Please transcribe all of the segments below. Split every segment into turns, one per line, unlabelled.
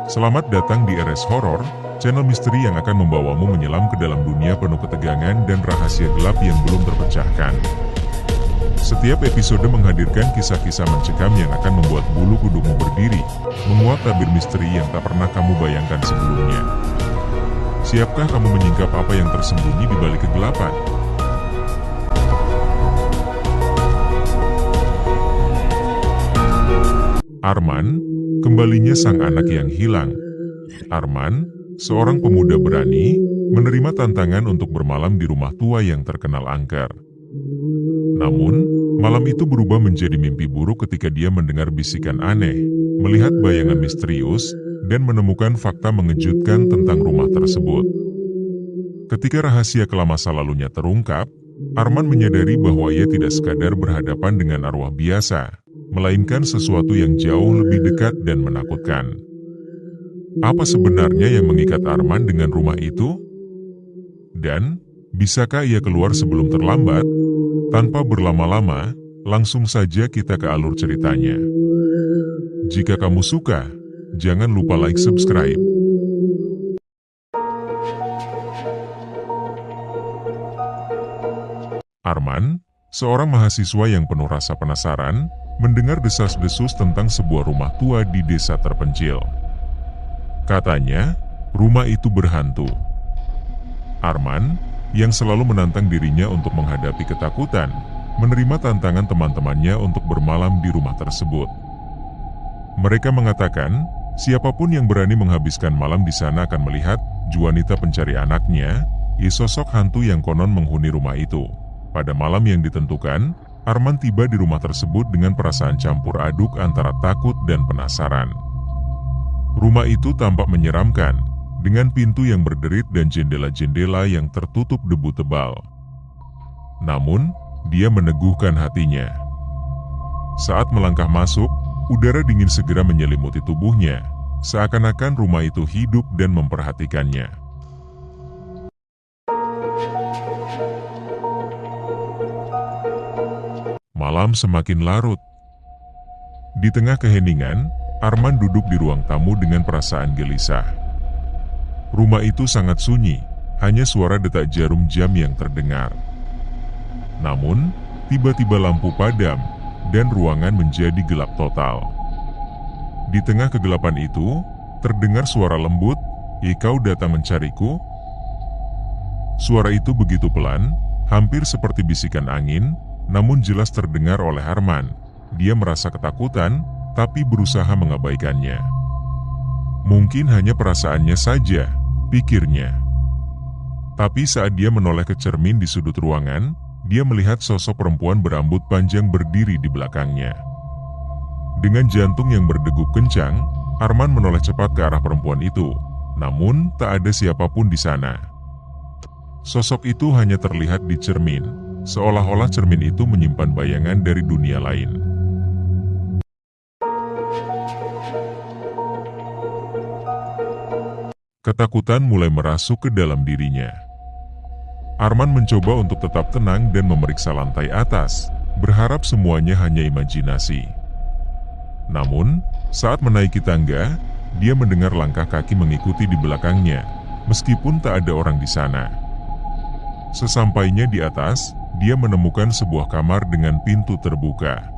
Selamat datang di RS Horror, channel misteri yang akan membawamu menyelam ke dalam dunia penuh ketegangan dan rahasia gelap yang belum terpecahkan. Setiap episode menghadirkan kisah-kisah mencekam yang akan membuat bulu kudukmu berdiri, menguak tabir misteri yang tak pernah kamu bayangkan sebelumnya. Siapkah kamu menyingkap apa yang tersembunyi di balik kegelapan? Arman, kembalinya sang anak yang hilang. Arman, seorang pemuda berani, menerima tantangan untuk bermalam di rumah tua yang terkenal angker. Namun, malam itu berubah menjadi mimpi buruk ketika dia mendengar bisikan aneh, melihat bayangan misterius, dan menemukan fakta mengejutkan tentang rumah tersebut. Ketika rahasia kelam masa lalunya terungkap, Arman menyadari bahwa ia tidak sekadar berhadapan dengan arwah biasa, melainkan sesuatu yang jauh lebih dekat dan menakutkan. Apa sebenarnya yang mengikat Arman dengan rumah itu? Dan, bisakah ia keluar sebelum terlambat? Tanpa berlama-lama, langsung saja kita ke alur ceritanya. Jika kamu suka, jangan lupa like, subscribe. Arman, seorang mahasiswa yang penuh rasa penasaran, mendengar desas-desus tentang sebuah rumah tua di desa terpencil. Katanya, rumah itu berhantu. Arman, yang selalu menantang dirinya untuk menghadapi ketakutan, menerima tantangan teman-temannya untuk bermalam di rumah tersebut. Mereka mengatakan, siapapun yang berani menghabiskan malam di sana akan melihat Juanita pencari anaknya, sosok hantu yang konon menghuni rumah itu. Pada malam yang ditentukan, Arman tiba di rumah tersebut dengan perasaan campur aduk antara takut dan penasaran. Rumah itu tampak menyeramkan, dengan pintu yang berderit dan jendela-jendela yang tertutup debu tebal. Namun, dia meneguhkan hatinya. Saat melangkah masuk, udara dingin segera menyelimuti tubuhnya, seakan-akan rumah itu hidup dan memperhatikannya. Malam semakin larut. Di tengah keheningan, Arman duduk di ruang tamu dengan perasaan gelisah. Rumah itu sangat sunyi, hanya suara detak jarum jam yang terdengar. Namun, tiba-tiba lampu padam, dan ruangan menjadi gelap total. Di tengah kegelapan itu, terdengar suara lembut, "Kau datang mencariku?" Suara itu begitu pelan, hampir seperti bisikan angin, namun jelas terdengar oleh Arman. Dia merasa ketakutan, tapi berusaha mengabaikannya. Mungkin hanya perasaannya saja, pikirnya. Tapi saat dia menoleh ke cermin di sudut ruangan, dia melihat sosok perempuan berambut panjang berdiri di belakangnya. Dengan jantung yang berdegup kencang, Arman menoleh cepat ke arah perempuan itu. Namun, tak ada siapapun di sana. Sosok itu hanya terlihat di cermin, seolah-olah cermin itu menyimpan bayangan dari dunia lain. Ketakutan mulai merasuk ke dalam dirinya. Arman mencoba untuk tetap tenang dan memeriksa lantai atas, berharap semuanya hanya imajinasi. Namun, saat menaiki tangga, dia mendengar langkah kaki mengikuti di belakangnya, meskipun tak ada orang di sana. Sesampainya di atas, dia menemukan sebuah kamar dengan pintu terbuka.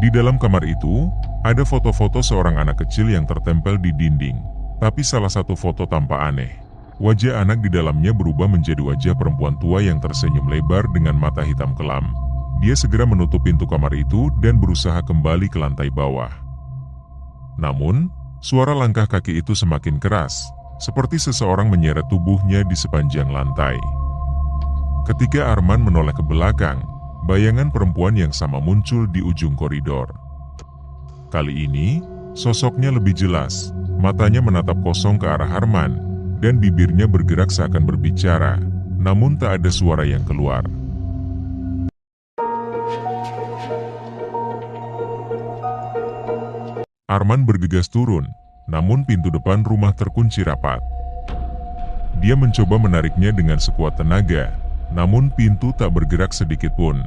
Di dalam kamar itu, ada foto-foto seorang anak kecil yang tertempel di dinding. Tapi salah satu foto tampak aneh. Wajah anak di dalamnya berubah menjadi wajah perempuan tua yang tersenyum lebar dengan mata hitam kelam. Dia segera menutup pintu kamar itu dan berusaha kembali ke lantai bawah. Namun, suara langkah kaki itu semakin keras, seperti seseorang menyeret tubuhnya di sepanjang lantai. Ketika Arman menoleh ke belakang, bayangan perempuan yang sama muncul di ujung koridor. Kali ini, sosoknya lebih jelas, matanya menatap kosong ke arah Arman, dan bibirnya bergerak seakan berbicara, namun tak ada suara yang keluar. Arman bergegas turun, namun pintu depan rumah terkunci rapat. Dia mencoba menariknya dengan sekuat tenaga, namun pintu tak bergerak sedikit pun.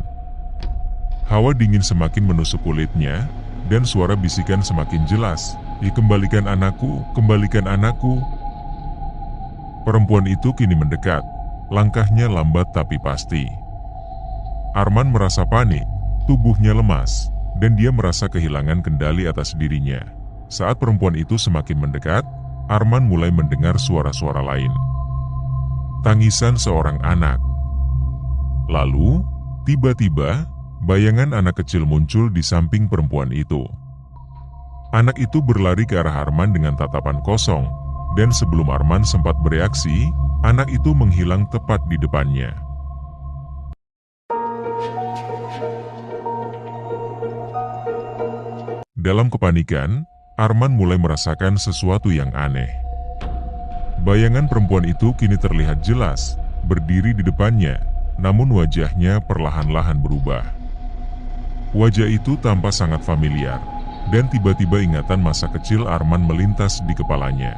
Hawa dingin semakin menusuk kulitnya, dan suara bisikan semakin jelas, Kembalikan anakku, kembalikan anakku." Perempuan itu kini mendekat, langkahnya lambat tapi pasti. Arman merasa panik, tubuhnya lemas, dan dia merasa kehilangan kendali atas dirinya. Saat perempuan itu semakin mendekat, Arman mulai mendengar suara-suara lain. Tangisan seorang anak. Lalu, tiba-tiba, bayangan anak kecil muncul di samping perempuan itu. Anak itu berlari ke arah Arman dengan tatapan kosong, dan sebelum Arman sempat bereaksi, anak itu menghilang tepat di depannya. Dalam kepanikan, Arman mulai merasakan sesuatu yang aneh. Bayangan perempuan itu kini terlihat jelas, berdiri di depannya, namun wajahnya perlahan-lahan berubah. Wajah itu tampak sangat familiar, dan tiba-tiba ingatan masa kecil Arman melintas di kepalanya.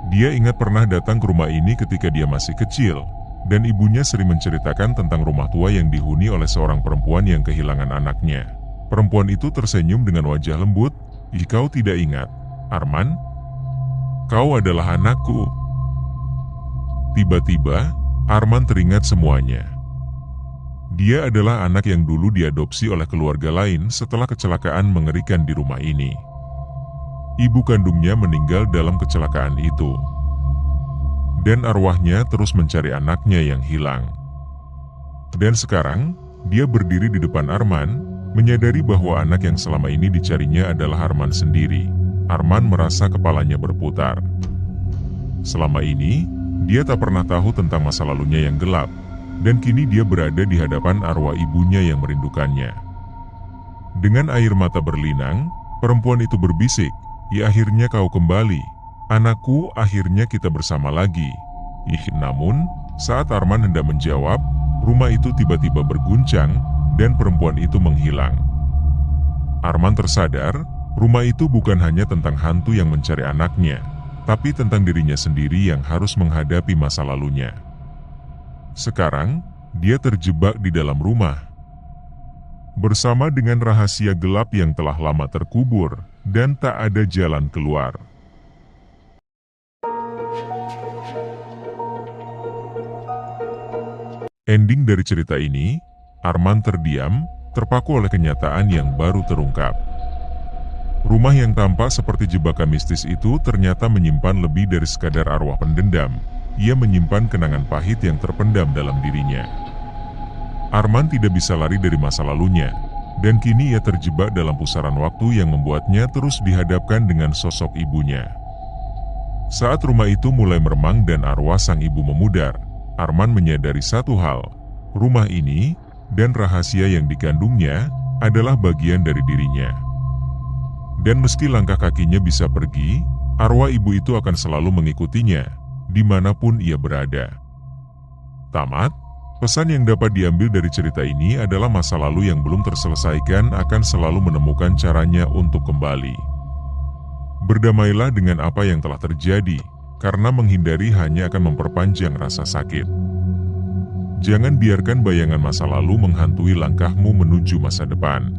Dia ingat pernah datang ke rumah ini ketika dia masih kecil, dan ibunya sering menceritakan tentang rumah tua yang dihuni oleh seorang perempuan yang kehilangan anaknya. Perempuan itu tersenyum dengan wajah lembut. "Kau tidak ingat, Arman? Kau adalah anakku." Tiba-tiba, Arman teringat semuanya. Dia adalah anak yang dulu diadopsi oleh keluarga lain setelah kecelakaan mengerikan di rumah ini. Ibu kandungnya meninggal dalam kecelakaan itu. Dan arwahnya terus mencari anaknya yang hilang. Dan sekarang, dia berdiri di depan Arman, menyadari bahwa anak yang selama ini dicarinya adalah Arman sendiri. Arman merasa kepalanya berputar. Selama ini, dia tak pernah tahu tentang masa lalunya yang gelap, dan kini dia berada di hadapan arwah ibunya yang merindukannya. Dengan air mata berlinang, perempuan itu berbisik, akhirnya kau kembali. Anakku, akhirnya kita bersama lagi." Namun, saat Arman hendak menjawab, rumah itu tiba-tiba berguncang, dan perempuan itu menghilang. Arman tersadar, rumah itu bukan hanya tentang hantu yang mencari anaknya, tapi tentang dirinya sendiri yang harus menghadapi masa lalunya. Sekarang, dia terjebak di dalam rumah, bersama dengan rahasia gelap yang telah lama terkubur, dan tak ada jalan keluar. Ending dari cerita ini, Arman terdiam, terpaku oleh kenyataan yang baru terungkap. Rumah yang tampak seperti jebakan mistis itu ternyata menyimpan lebih dari sekadar arwah pendendam. Ia menyimpan kenangan pahit yang terpendam dalam dirinya. Arman tidak bisa lari dari masa lalunya, dan kini ia terjebak dalam pusaran waktu yang membuatnya terus dihadapkan dengan sosok ibunya. Saat rumah itu mulai meremang dan arwah sang ibu memudar, Arman menyadari satu hal, rumah ini dan rahasia yang dikandungnya adalah bagian dari dirinya. Dan meski langkah kakinya bisa pergi, arwah ibu itu akan selalu mengikutinya, dimanapun ia berada. Tamat, pesan yang dapat diambil dari cerita ini adalah masa lalu yang belum terselesaikan akan selalu menemukan caranya untuk kembali. Berdamailah dengan apa yang telah terjadi, karena menghindari hanya akan memperpanjang rasa sakit. Jangan biarkan bayangan masa lalu menghantui langkahmu menuju masa depan.